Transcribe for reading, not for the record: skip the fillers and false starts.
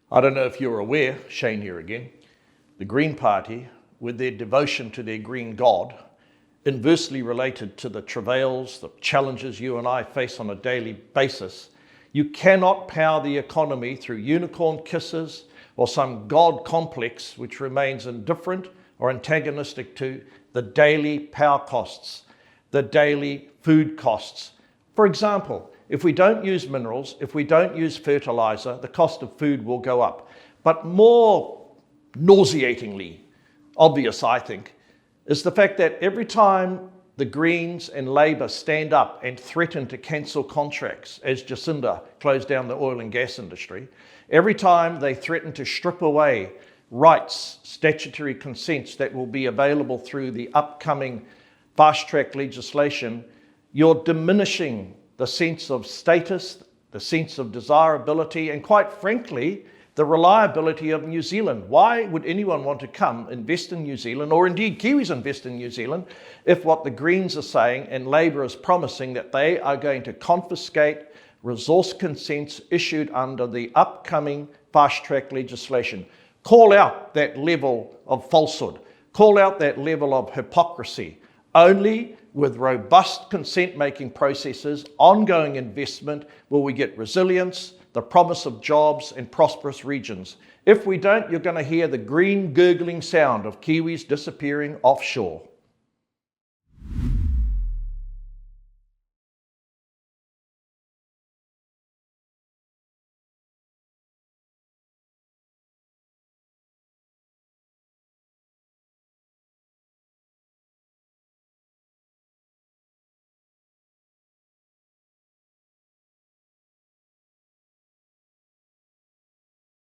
I don't know if you're aware, Shane here again, the Green Party, with their devotion to their green god, inversely related to the travails, the challenges you and I face on a daily basis. You cannot power the economy through unicorn kisses or some god complex which remains indifferent or antagonistic to the daily power costs, the daily food costs. For example, if we don't use minerals, if we don't use fertilizer, the cost of food will go up. But more nauseatingly obvious, I think, is the fact that every time the Greens and Labor stand up and threaten to cancel contracts, as Jacinda closed down the oil and gas industry, every time they threaten to strip away rights, statutory consents that will be available through the upcoming fast-track legislation, you're diminishing the sense of status, the sense of desirability, and quite frankly, the reliability of New Zealand. Why would anyone want to come invest in New Zealand, or indeed Kiwis invest in New Zealand, if what the Greens are saying and Labor is promising that they are going to confiscate resource consents issued under the upcoming fast-track legislation? Call out that level of falsehood. Call out that level of hypocrisy. Only with robust consent-making processes, ongoing investment, will we get resilience, the promise of jobs and prosperous regions. If we don't, you're going to hear the green gurgling sound of Kiwis disappearing offshore.